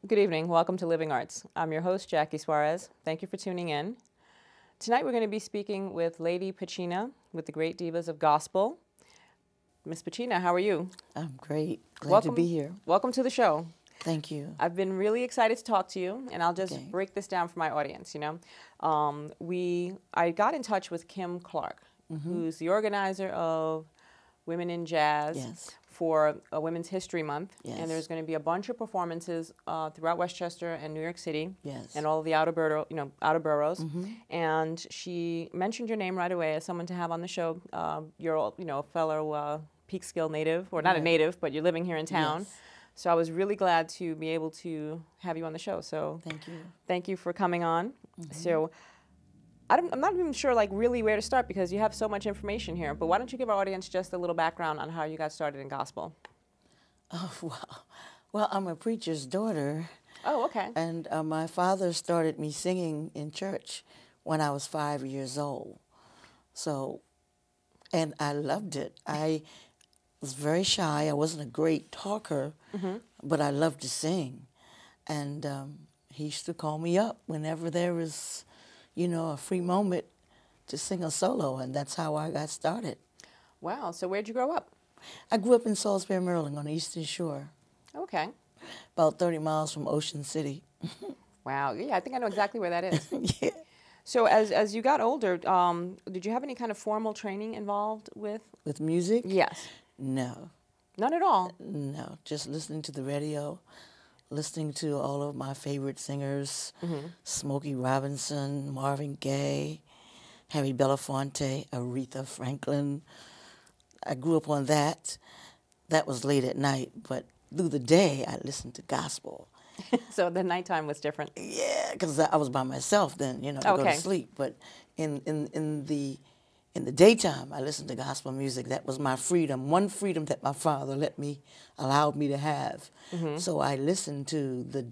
Good evening. Welcome to Living Arts. I'm your host, Jackie Suarez. Thank you for tuning in. Tonight we're going to be speaking with Lady Peachena with the Great Divas of Gospel. Miss Peachena, how are you? I'm great. Glad Welcome, to be here. Welcome to the show. Thank you. I've been really excited to talk to you, and I'll just Okay. break this down for my audience. I got in touch with Kim Clark, who's the organizer of Women in Jazz Yes. for Women's History Month. Yes. And there's going to be a bunch of performances throughout Westchester and New York City. Yes. And all of the outer boroughs. And she mentioned your name right away as someone to have on the show. You're a fellow Peekskill native, or not a Right. native, but you're living here in town. Yes. So I was really glad to be able to have you on the show. So Thank you. thank you for coming on. So I'm not even sure really where to start because you have so much information here. But why don't you give our audience just a little background on how you got started in gospel? Oh, wow. Well, I'm a preacher's daughter, Oh, okay. and my father started me singing in church when I was 5 years old. So, and I loved it. I was very shy. I wasn't a great talker, but I loved to sing. And he used to call me up whenever there was, a free moment to sing a solo, and that's how I got started. Wow. So where'd you grow up? I grew up in Salisbury, Maryland, on the Eastern Shore, Okay. about 30 miles from Ocean City. Wow. Yeah, I think I know exactly where that is. Yeah. So as you got older, did you have any kind of formal training involved with? With music? Yes. No, None at all. no. Just listening to the radio, listening to all of my favorite singers, Smokey Robinson, Marvin Gaye, Harry Belafonte, Aretha Franklin. I grew up on that. That was late at night, but through the day, I listened to gospel. So the nighttime was different. Yeah, because I was by myself then, to go Okay. to sleep. But in the daytime, I listened to gospel music. That was my freedom, one freedom that my father allowed me to have. So I listened to the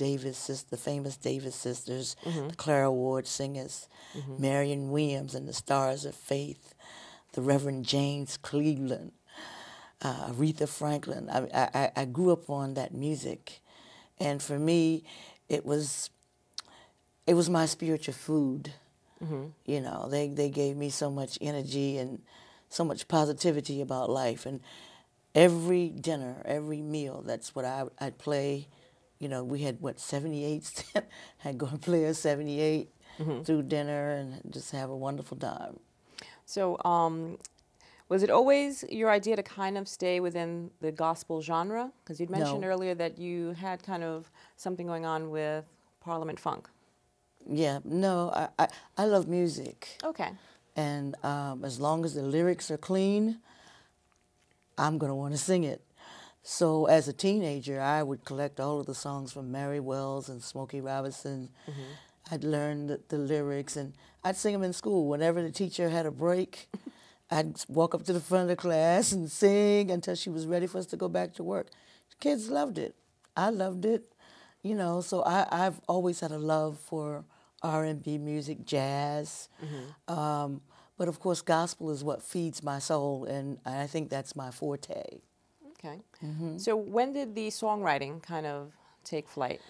famous Davis sisters, the Clara Ward singers, Marion Williams and the Stars of Faith, the Reverend James Cleveland, Aretha Franklin. I grew up on that music. And for me, it was my spiritual food. They gave me so much energy and so much positivity about life. And every dinner, every meal, that's what I'd play. We had, 78s? I'd go and play a 78 through dinner and just have a wonderful time. So was it always your idea to kind of stay within the gospel genre? Because you'd mentioned No. earlier that you had kind of something going on with Parliament Funk. Yeah, no, I love music. Okay. And as long as the lyrics are clean, I'm going to want to sing it. So as a teenager, I would collect all of the songs from Mary Wells and Smokey Robinson. I'd learn the lyrics, and I'd sing them in school. Whenever the teacher had a break, I'd walk up to the front of the class and sing until she was ready for us to go back to work. The kids loved it. I loved it. So I've always had a love for R&B music, jazz. But of course, gospel is what feeds my soul, and I think that's my forte. Okay. So when did the songwriting kind of take flight?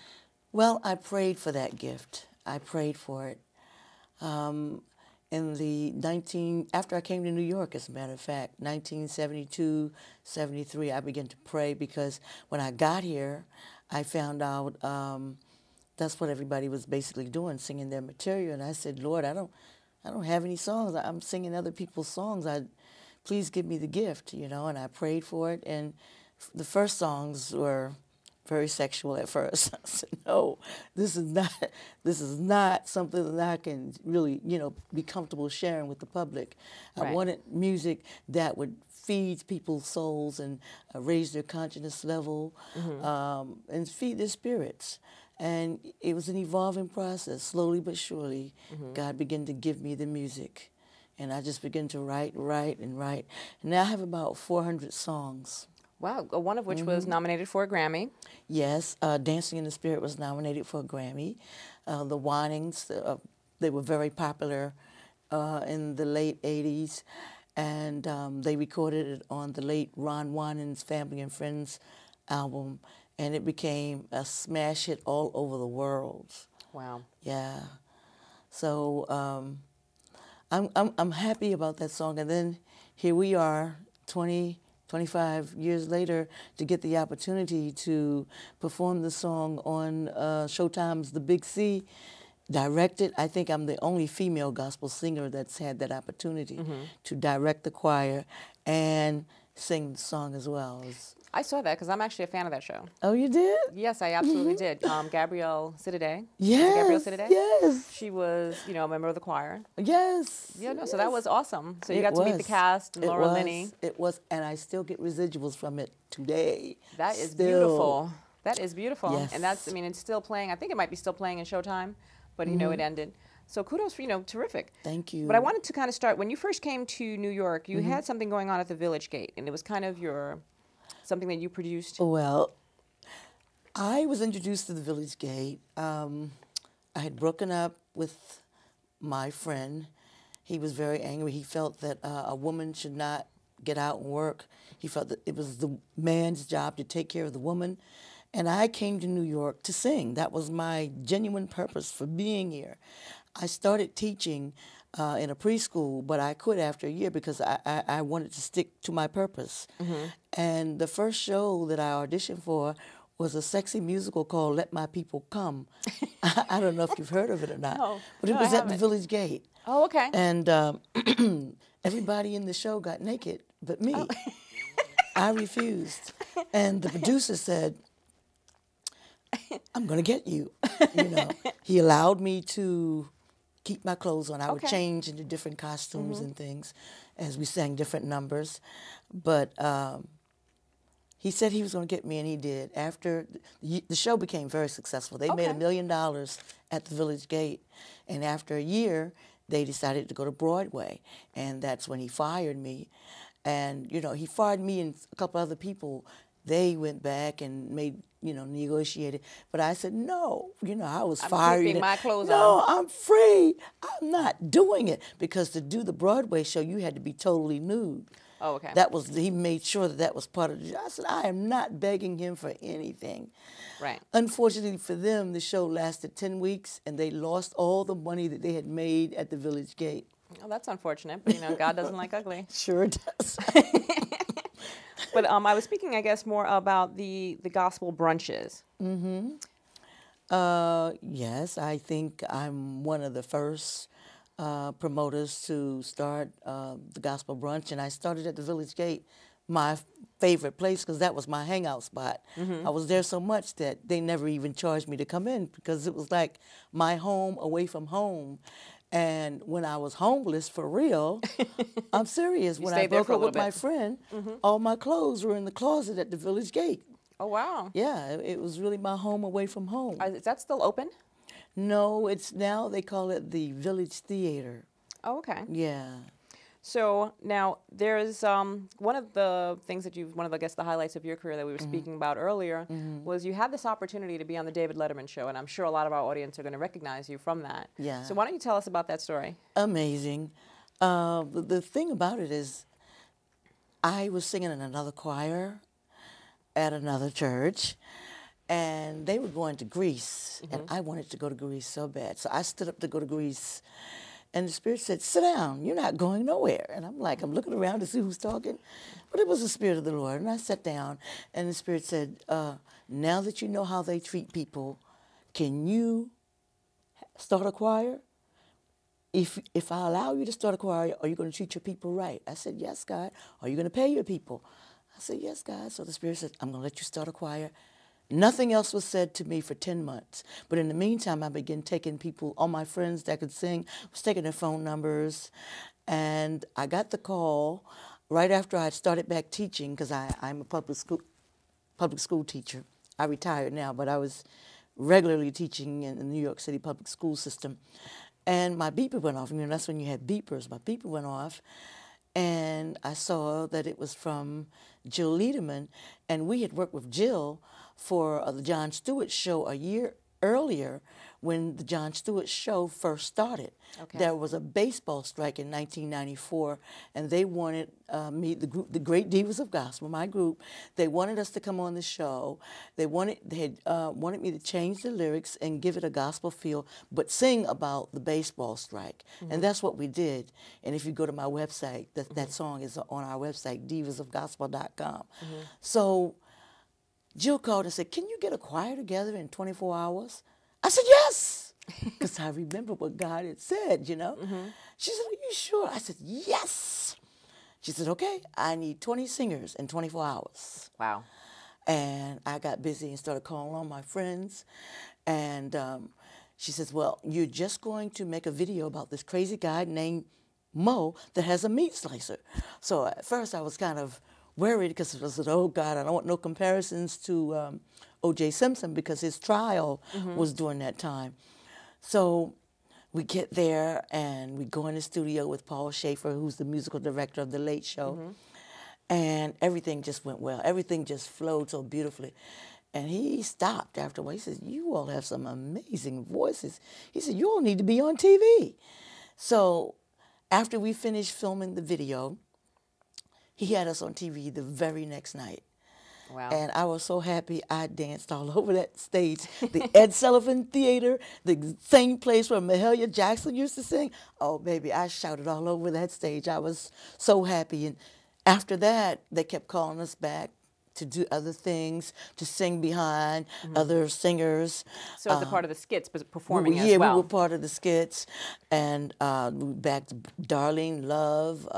Well, I prayed for that gift. I prayed for it. After I came to New York, as a matter of fact, 1972, 73, I began to pray because when I got here, I found out that's what everybody was basically doing, singing their material. And I said, Lord, I don't have any songs. I'm singing other people's songs. Please give me the gift, And I prayed for it. And the first songs were very sexual at first. I said, no, this is not something that I can really, be comfortable sharing with the public. Right. I wanted music that would feed people's souls and raise their consciousness level and feed their spirits. And it was an evolving process. Slowly but surely, God began to give me the music. And I just began to write. And now I have about 400 songs. Wow, one of which was nominated for a Grammy. Yes, Dancing in the Spirit was nominated for a Grammy. The Whinings, they were very popular in the late 80s. And they recorded it on the late Ron Winans Family and Friends album. and it became a smash hit all over the world. Wow. Yeah. So I'm happy about that song. And then here we are, 25 years later, to get the opportunity to perform the song on Showtime's The Big C, directed. I think I'm the only female gospel singer that's had that opportunity to direct the choir and sing the song as well. I saw that because I'm actually a fan of that show. Oh, you did? Yes, I absolutely did. Gabrielle Sididay. Yes. Gabrielle Sididay? Yes. She was, you know, a member of the choir. Yes. Yeah, no, yes. so that was awesome. So you It got to meet the was. cast and It Laura was. Linney. It was, and I still get residuals from it today. That is Still. beautiful. That is beautiful. Yes. And that's, I mean, it's still playing. I think it might be still playing in Showtime, but you know, it ended. So kudos for, you know, terrific. Thank you. But I wanted to kind of start, when you first came to New York, you had something going on at the Village Gate, and it was kind of something that you produced. Well, I was introduced to the Village Gate. I had broken up with my friend. He was very angry. He felt that a woman should not get out and work. He felt that it was the man's job to take care of the woman. And I came to New York to sing. That was my genuine purpose for being here. I started teaching in a preschool, but I quit after a year because I wanted to stick to my purpose. And the first show that I auditioned for was a sexy musical called Let My People Come. I don't know if you've heard of it or not, No. but it No, was I at the haven't. Village Gate. Oh, okay. And everybody in the show got naked but me. Oh. I refused. And the producer said, I'm going to get you. You know, he allowed me to keep my clothes on. I would Okay. change into different costumes and things as we sang different numbers. But he said he was going to get me, and he did. After the show became very successful. They made Okay. $1 million at the Village Gate. And after a year, they decided to go to Broadway. And that's when he fired me. And, you know, he fired me and a couple other people. They went back and made, you know, negotiated. But I said, no, you know, I was I'm fired. keeping my clothes no, on. I'm free. I'm not doing it. Because to do the Broadway show, you had to be totally nude. Oh, okay. He made sure that was part of the job. I said, I am not begging him for anything. Right. Unfortunately for them, the show lasted 10 weeks, and they lost all the money that they had made at the Village Gate. Oh, that's unfortunate, but you know, God doesn't like ugly. Sure does. But I was speaking, I guess, more about the gospel brunches. Yes, I think I'm one of the first promoters to start the Gospel Brunch, and I started at the Village Gate, my favorite place, because that was my hangout spot. I was there so much that they never even charged me to come in because it was like my home away from home. And when I was homeless for real, I'm serious, when I stayed there broke for a up with little my bit. friend, all my clothes were in the closet at the Village Gate. Oh, wow. Yeah, it was really my home away from home. Is that still open? No, it's now they call it the Village Theater. Oh, okay. Yeah. So now there's one of the things that one of the, I guess, the highlights of your career that we were speaking about earlier was you had this opportunity to be on the David Letterman show, and I'm sure a lot of our audience are going to recognize you from that. Yeah. So why don't you tell us about that story? Amazing. The thing about it is I was singing in another choir at another church, and they were going to Greece, and I wanted to go to Greece so bad. So I stood up to go to Greece, and the Spirit said, sit down, you're not going nowhere. And I'm like, I'm looking around to see who's talking. But it was the Spirit of the Lord. And I sat down, and the Spirit said, now that you know how they treat people, can you start a choir? If I allow you to start a choir, are you going to treat your people right? I said, yes, God. Are you going to pay your people? I said, yes, God. So the Spirit said, I'm going to let you start a choir. Nothing else was said to me for 10 months. But in the meantime, I began taking people, all my friends that could sing, was taking their phone numbers. And I got the call right after I had started back teaching, because I'm a public school teacher. I retired now, but I was regularly teaching in the New York City public school system. And my beeper went off. You know, that's when you had beepers. My beeper went off. And I saw that it was from Jill Liederman. And we had worked with Jill for the Jon Stewart show a year earlier when the Jon Stewart show first started. Okay. There was a baseball strike in 1994, and they wanted me, the group, the Great Divas of Gospel, my group, they wanted us to come on the show. They had wanted me to change the lyrics and give it a gospel feel, but sing about the baseball strike. And that's what we did. And if you go to my website, that song is on our website, divasofgospel.com. So Jill called and said, "Can you get a choir together in 24 hours?" I said, "Yes," because I remember what God had said, you know. She said, "Are you sure?" I said, "Yes." She said, "Okay, I need 20 singers in 24 hours. Wow. And I got busy and started calling on my friends. And she says, "Well, you're just going to make a video about this crazy guy named Mo that has a meat slicer." So at first I was kind of worried because I said, "Oh God, I don't want no comparisons to O.J. Simpson," because his trial was during that time. So we get there and we go in the studio with Paul Schaefer, who's the musical director of The Late Show. And everything just went well. Everything just flowed so beautifully. And he stopped after a while. He says, "You all have some amazing voices." He said, "You all need to be on TV." So after we finished filming the video, he had us on TV the very next night. Wow. And I was so happy I danced all over that stage. The Ed Sullivan Theater, the same place where Mahalia Jackson used to sing. Oh, baby, I shouted all over that stage. I was so happy. And after that, they kept calling us back to do other things, to sing behind other singers. So as a part of the skits, but performing as Yeah, well. we were part of the skits. And we backed Darlene Love.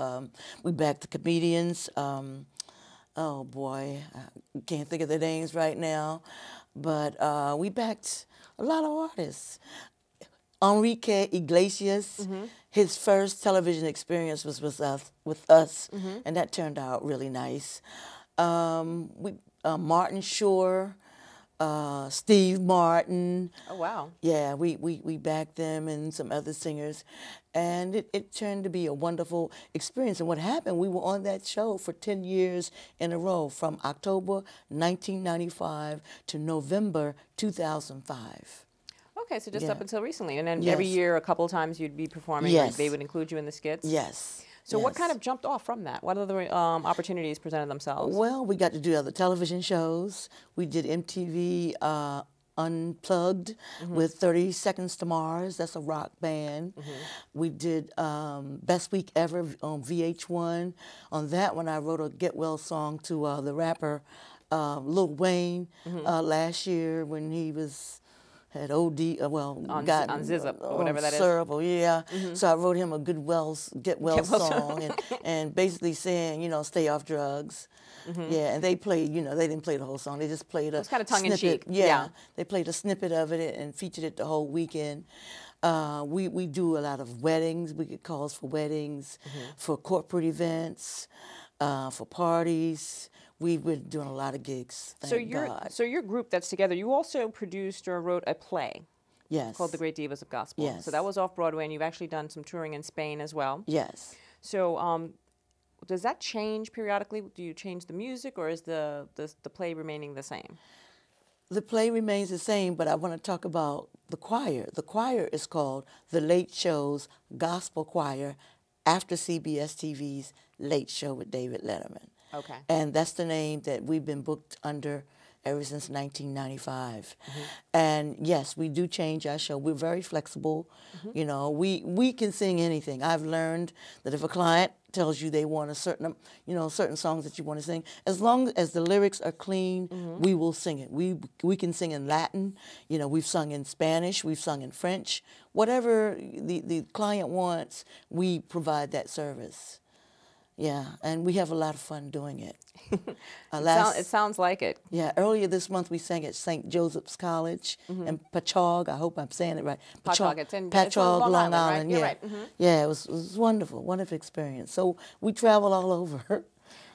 We backed the comedians. Oh boy, I can't think of the names right now, but we backed a lot of artists. Enrique Iglesias, his first television experience was with us, and that turned out really nice. Martin Shore, Steve Martin. Oh, wow. Yeah, we backed them and some other singers. And it turned to be a wonderful experience. And what happened, we were on that show for 10 years in a row, from October 1995 to November 2005. Okay, so just Yeah. up until recently. And then Yes. every year, a couple times you'd be performing, Yes. or they would include you in the skits? Yes. So what yes. kind of jumped off from that? What other opportunities presented themselves? Well, we got to do other television shows. We did MTV Unplugged with 30 Seconds to Mars. That's a rock band. We did Best Week Ever on VH1. On that one, I wrote a Get Well song to the rapper Lil Wayne last year when he had OD, on Zip, or whatever that is. syrup, yeah. So I wrote him a Get Well song, and basically saying, stay off drugs. Yeah, and they played, they didn't play the whole song. They just played a It's kind of tongue-in-cheek. Yeah, they played a snippet of it and featured it the whole weekend. We do a lot of weddings. We get calls for weddings, for corporate events, for parties. We've been doing a lot of gigs, thank God. So your group that's together, you also produced or wrote a play Yes. called The Great Divas of Gospel. Yes. So that was off Broadway, and you've actually done some touring in Spain as well. Yes. So does that change periodically? Do you change the music, or is the play remaining the same? The play remains the same, but I want to talk about the choir. The choir is called The Late Show's Gospel Choir, after CBS TV's Late Show with David Letterman. Okay. And that's the name that we've been booked under ever since 1995. And yes, we do change our show. We're very flexible. We can sing anything. I've learned that if a client tells you they want a certain, certain songs that you want to sing, as long as the lyrics are clean, we will sing it. We can sing in Latin. We've sung in Spanish. We've sung in French. Whatever the client wants, we provide that service. Yeah, and we have a lot of fun doing it. It sounds like it. Yeah, earlier this month we sang at St. Joseph's College in Patchogue. I hope I'm saying it right. Patchogue, it's on Patchogue, Long Island. right? Yeah, You're right. Yeah, it was wonderful, wonderful experience. So we travel all over.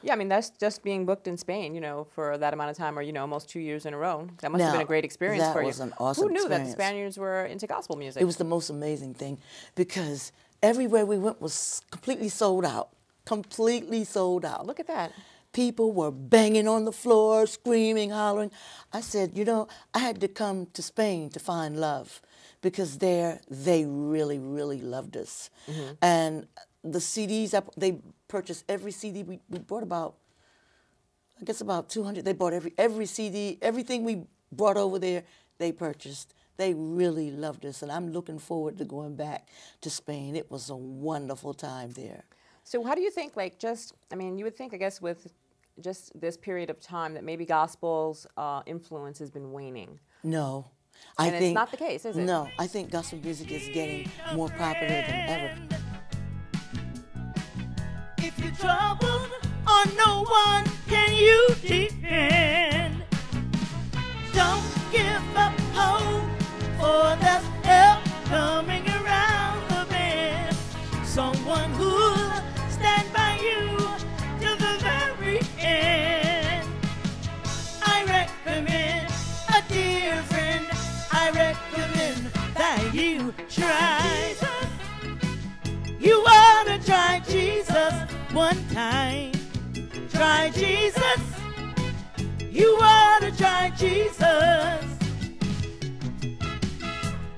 Yeah, I mean, that's just being booked in Spain, for that amount of time, or, almost 2 years in a row. That must have been a great experience for you. That was an awesome Who knew experience. that the Spaniards were into gospel music? It was the most amazing thing because everywhere we went was completely sold out. Completely sold out. Look at that. People were banging on the floor, screaming, hollering. I said, you know, I had to come to Spain to find love because there they really, really loved us. And the CDs, they purchased every CD. We bought about, I guess about 200. They bought every CD, everything we brought over there, they purchased. They really loved us, and I'm looking forward to going back to Spain. It was a wonderful time there. So how do you think, like, just, I mean, you would think, I guess, with just this period of time that maybe gospel's influence has been waning? No. And it's not the case, is it? No, I think gospel music is getting more popular than ever. If you're troubled, on no one can you depend. Don't give up hope, for there's help coming around the bend. Someone who'll stand by you till the very end. I recommend a dear friend. I recommend that you try. You ought to try Jesus one time. Try Jesus. You ought to try Jesus.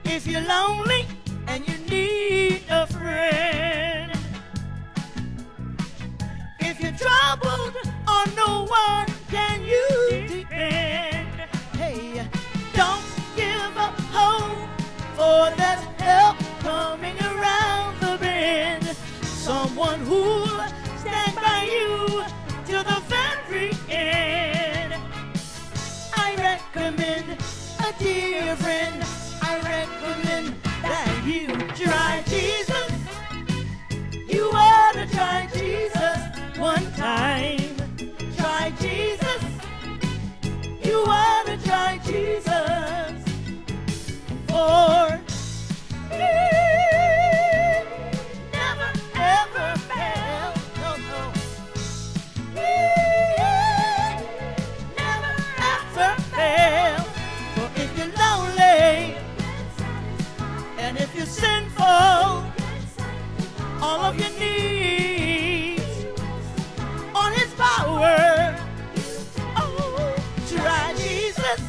If you're lonely and you need a friend, if you're troubled, on no one can you depend. Hey, don't give up hope, for there's help coming around the bend. Someone who'll stand by you till the very end. I recommend a dear friend. I recommend that you try Jesus. You ought to try Jesus one time. Try Jesus. You ought to try Jesus. For He never ever fails. No, no. He never ever fails. For if you're lonely and if you're sinful, all of your needs on His power. Oh, try Jesus.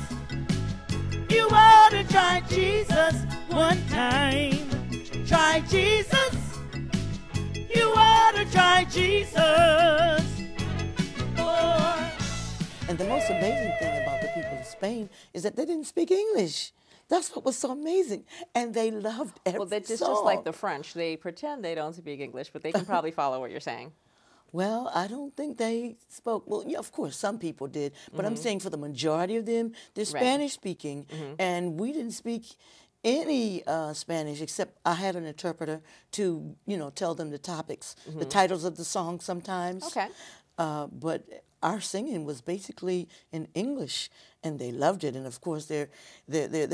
You ought to try Jesus one time. Try Jesus. You ought to try Jesus. Oh. And the most amazing thing about the people of Spain is that they didn't speak English. That's what was so amazing. And they loved every Well, they're just song. like the French. They pretend they don't speak English, but they can probably follow what you're saying. Well, I don't think they spoke. Well, yeah, of course, some people did. But I'm saying for the majority of them, they're Spanish speaking. And we didn't speak any Spanish except I had an interpreter to, you know, tell them the topics, the titles of the songs sometimes. Okay. But our singing was basically in English, and they loved it. And of course, their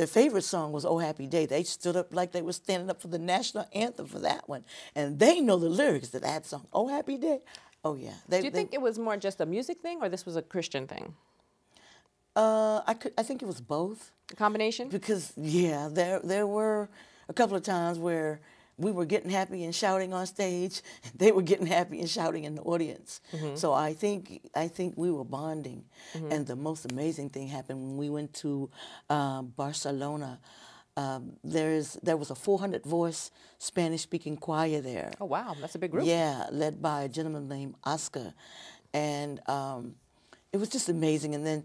favorite song was "Oh Happy Day." They stood up like they were standing up for the national anthem for that one, and they know the lyrics to that song, "Oh Happy Day." Oh yeah. Do you think it was more just a music thing, or this was a Christian thing? I think it was both. A combination? Because yeah, there were a couple of times where we were getting happy and shouting on stage. They were getting happy and shouting in the audience. So I think we were bonding. And the most amazing thing happened when we went to Barcelona. There was a 400-voice Spanish-speaking choir there. Oh, wow. That's a big group. Yeah, led by a gentleman named Oscar. And it was just amazing. And then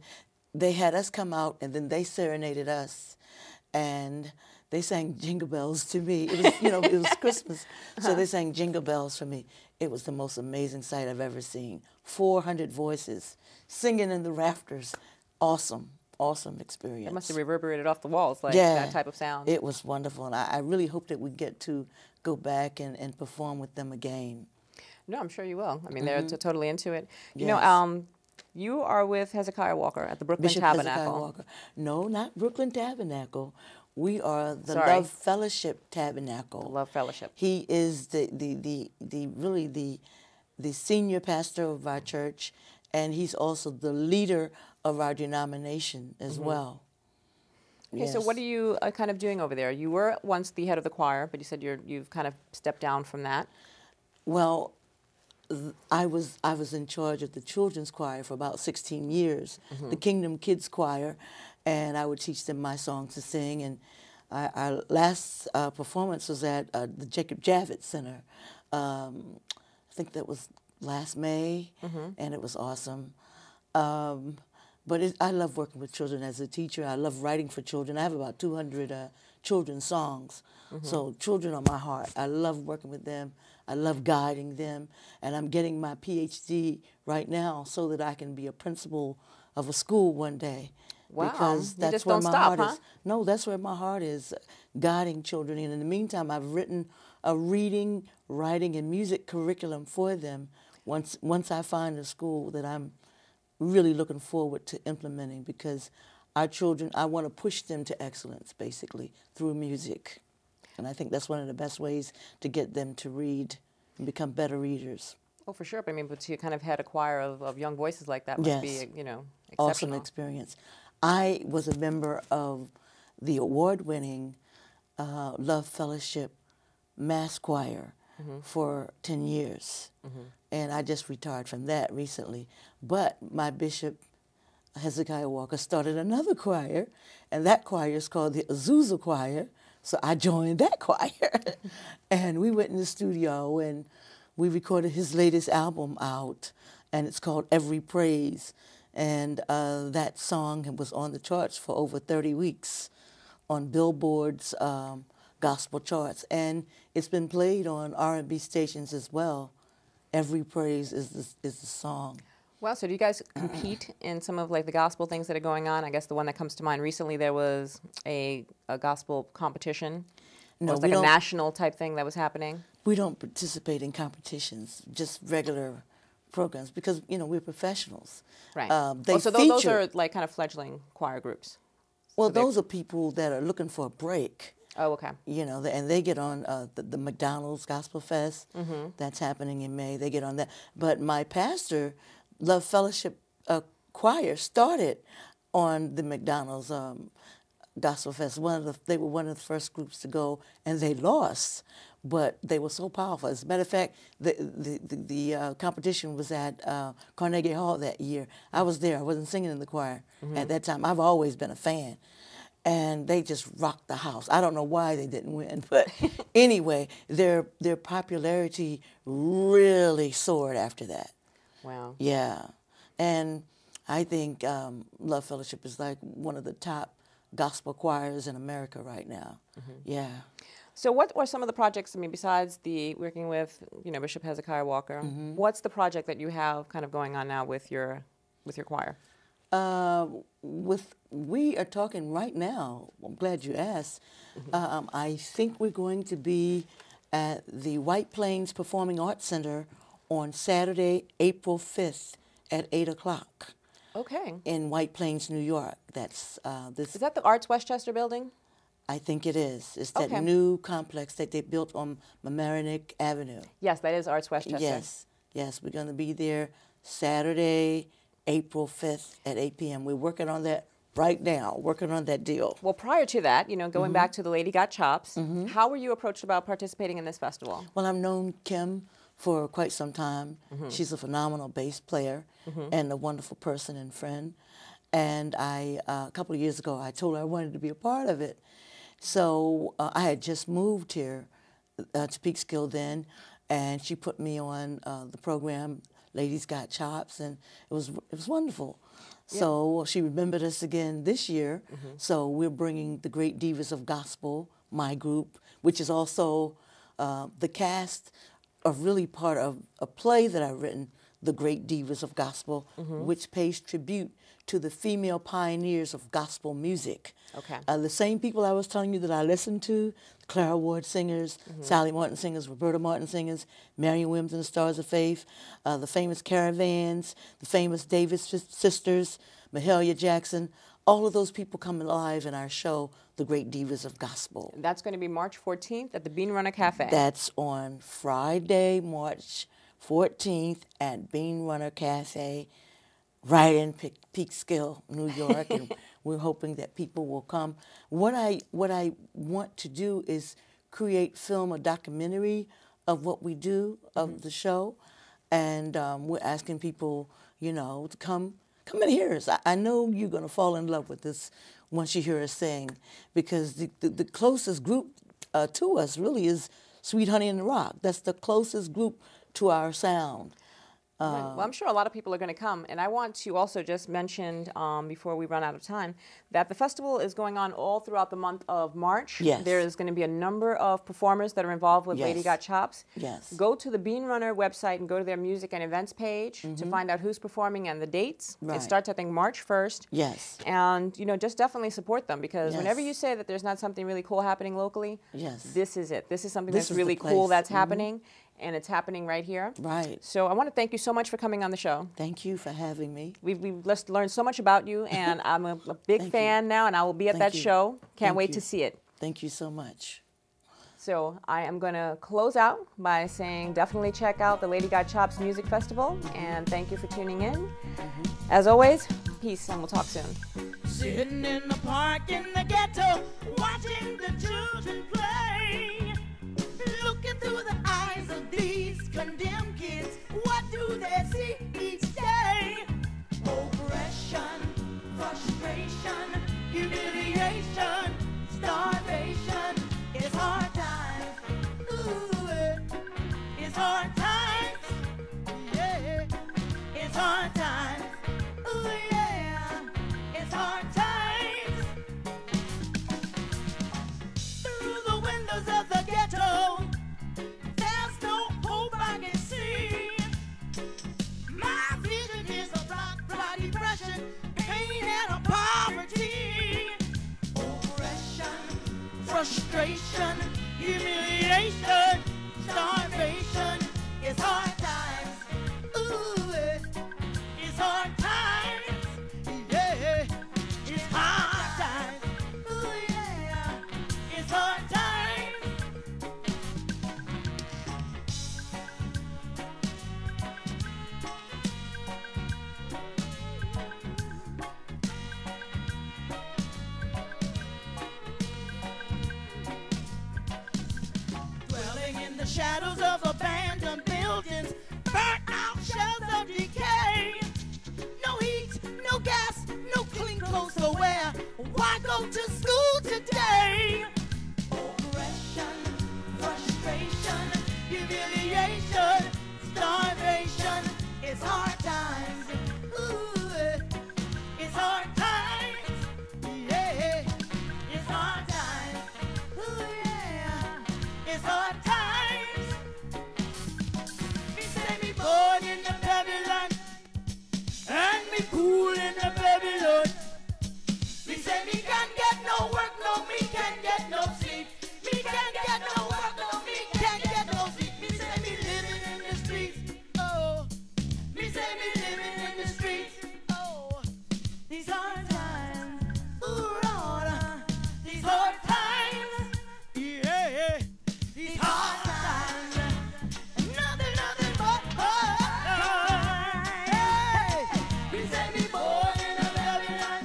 they had us come out, and then they serenaded us. And they sang Jingle Bells to me. It was, you know, it was Christmas. So they sang Jingle Bells for me. It was the most amazing sight I've ever seen. 400 voices singing in the rafters. Awesome. Awesome experience. It must have reverberated off the walls, like that type of sound. It was wonderful, and I really hope that we get to go back and perform with them again. No, I'm sure you will. I mean, they're totally into it. You Yes. know, you are with Hezekiah Walker at the Brooklyn Bishop Tabernacle. Hezekiah Walker. No, not Brooklyn Tabernacle. We are the Sorry. Love Fellowship Tabernacle. The Love Fellowship. He is the senior pastor of our church, and he's also the leader of our denomination as well. Okay, so what are you kind of doing over there? You were once the head of the choir, but you said you've kind of stepped down from that. Well, I was in charge of the children's choir for about 16 years, the Kingdom Kids Choir, and I would teach them my songs to sing. And our last performance was at the Jacob Javits Center. I think that was last May, and it was awesome. But I love working with children as a teacher. I love writing for children. I have about 200 children's songs. So children are my heart. I love working with them. I love guiding them. And I'm getting my PhD right now so that I can be a principal of a school one day. Wow. Because You that's just where don't my stop, heart huh? is. No, that's where my heart is, guiding children. And in the meantime, I've written a reading, writing, and music curriculum for them once I find a school that I'm really looking forward to implementing, because our children, I want to push them to excellence, basically, through music. And I think that's one of the best ways to get them to read and become better readers. Oh, for sure. But I mean, but you kind of had a choir of young voices like that must be, you know, exceptional. Awesome experience. I was a member of the award-winning Love Fellowship Mass Choir for 10 years. And I just retired from that recently. But my bishop, Hezekiah Walker, started another choir, and that choir is called the Azusa Choir. So I joined that choir. And we went in the studio, and we recorded his latest album out, and it's called Every Praise. And that song was on the charts for over 30 weeks on Billboard's gospel charts. And it's been played on R&B stations as well. Every Praise is the song. Wow, so do you guys compete in some of like the gospel things that are going on? I guess the one that comes to mind recently, there was a gospel competition. No, it was like a national type thing that was happening. We don't participate in competitions, just regular programs, because, you know, we're professionals. Right. So those are like kind of fledgling choir groups. Well, So those are people that are looking for a break. Oh, okay. You know, and they get on the McDonald's Gospel Fest. That's happening in May. They get on that. But my pastor, Love Fellowship Choir, started on the McDonald's Gospel Fest. They were one of the first groups to go, and they lost, but they were so powerful. As a matter of fact, the competition was at Carnegie Hall that year. I was there. I wasn't singing in the choir at that time. I've always been a fan. And they just rocked the house. I don't know why they didn't win, but anyway, their popularity really soared after that. Wow. Yeah, and I think Love Fellowship is like one of the top gospel choirs in America right now. Yeah. So what are some of the projects, I mean, besides the working with, you know, Bishop Hezekiah Walker, what's the project that you have kind of going on now with your choir? We are talking right now. I'm glad you asked. I think we're going to be at the White Plains Performing Arts Center on Saturday, April 5th at 8 o'clock. Okay. In White Plains, New York. That's this. Is that the Arts Westchester building? I think it is. It's that Okay. new complex that they built on Mamaroneck Avenue. Yes, that is Arts Westchester. Yes, we're going to be there Saturday, April 5th at 8 p.m. We're working on that right now, working on that deal. Well, prior to that, you know, going back to The Lady Got Chops, how were you approached about participating in this festival? Well, I've known Kim for quite some time. She's a phenomenal bass player and a wonderful person and friend. And a couple of years ago, I told her I wanted to be a part of it. So I had just moved here to Peekskill then, and she put me on the program, Ladies Got Chops, and it was wonderful. Yeah. So she remembered us again this year. So we're bringing the Great Divas of Gospel, my group, which is also the cast of really part of a play that I've written, The Great Divas of Gospel, which pays tribute to the female pioneers of gospel music. Okay. The same people I was telling you that I listened to, Clara Ward singers, Sally Martin singers, Roberta Martin singers, Marion Williams and the Stars of Faith, the famous Caravans, the famous Davis sisters, Mahalia Jackson, all of those people come alive in our show, The Great Divas of Gospel. And that's going to be March 14th at the Bean Runner Cafe. That's on Friday, March 14th at Bean Runner Cafe, right in Peekskill, New York, and we're hoping that people will come. What I want to do is film a documentary of what we do, of the show, and we're asking people, you know, to come and hear us. I know you're going to fall in love with this once you hear us sing, because the closest group to us really is Sweet Honey in the Rock. That's the closest group to our sound. Well, I'm sure a lot of people are going to come. And I want to also just mention, before we run out of time, that the festival is going on all throughout the month of March. Yes. There is going to be a number of performers that are involved with Yes. Lady Got Chops. Yes. Go to the Bean Runner website and go to their music and events page to find out who's performing and the dates. Right. It starts, I think, March 1st. Yes. And, you know, just definitely support them, because Yes. whenever you say that there's not something really cool happening locally, Yes. this is it. This is something This that's is the really cool place. that's happening, and it's happening right here. Right. So I want to thank you so much for coming on the show. Thank you for having me. We've just learned so much about you, and I'm a big Thank fan now, and I will be at Thank that you. show. Can't Thank wait you. to see it. Thank you so much. So I am going to close out by saying definitely check out the Lady Got Chops Music Festival, and thank you for tuning in. As always, peace, and we'll talk soon. Sitting in the park in the ghetto, watching the children play. Looking through the eyes of these condemned kids, what do they see each day? Oppression, frustration, humiliation, starvation. It's hard times. Ooh, it's hard times. Yeah, it's hard times. Ooh, yeah, it's hard times. Through the windows of the ghetto, there's no hope I can see. My vision is a black depression, pain and a poverty. Oppression, frustration, humiliation, starvation. It's hard times. Ooh, it's hard times. Yeah, it's hard times. Ooh, yeah, it's hard times. Dwelling in the shadows of abandoned buildings, burnt out shells of decay. No heat, no gas, no clean clothes to wear. Why go to school today? Oppression, frustration, humiliation, starvation. It's hard times. Ooh, it's hard times. Yeah, it's hard times. Ooh, yeah, it's hard times. Me say me born in the Babylon, and me cool in the Babylon. Me say me can't get no work, no, me can't get no sleep. Me can't get no work, no, me can't get no sleep. Me say me living in the streets, oh. Me say me living in the streets, oh. These hard times, ooh Lord, these hard times, yeah. These hard times, nothing but hard. Hey, me say me born in a Babylon,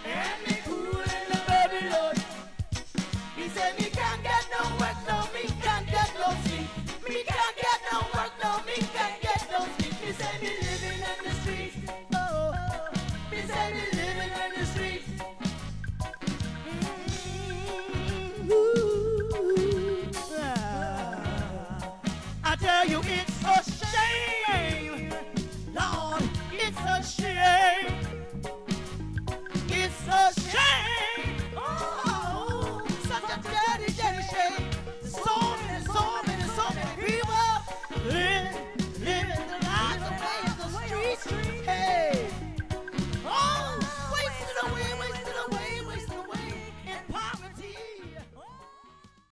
and me cool in the Babylon. Me say me can't get no work, no, me can't get no sleep. Me can't get no work, no, me can't get no sleep. Me say me living in the streets, oh. Me say me living in the streets. I tell you, it's a shame, Lord, it's a shame. It's a shame. Oh, such a dirty shame. So many people living the lives away in the streets. Hey.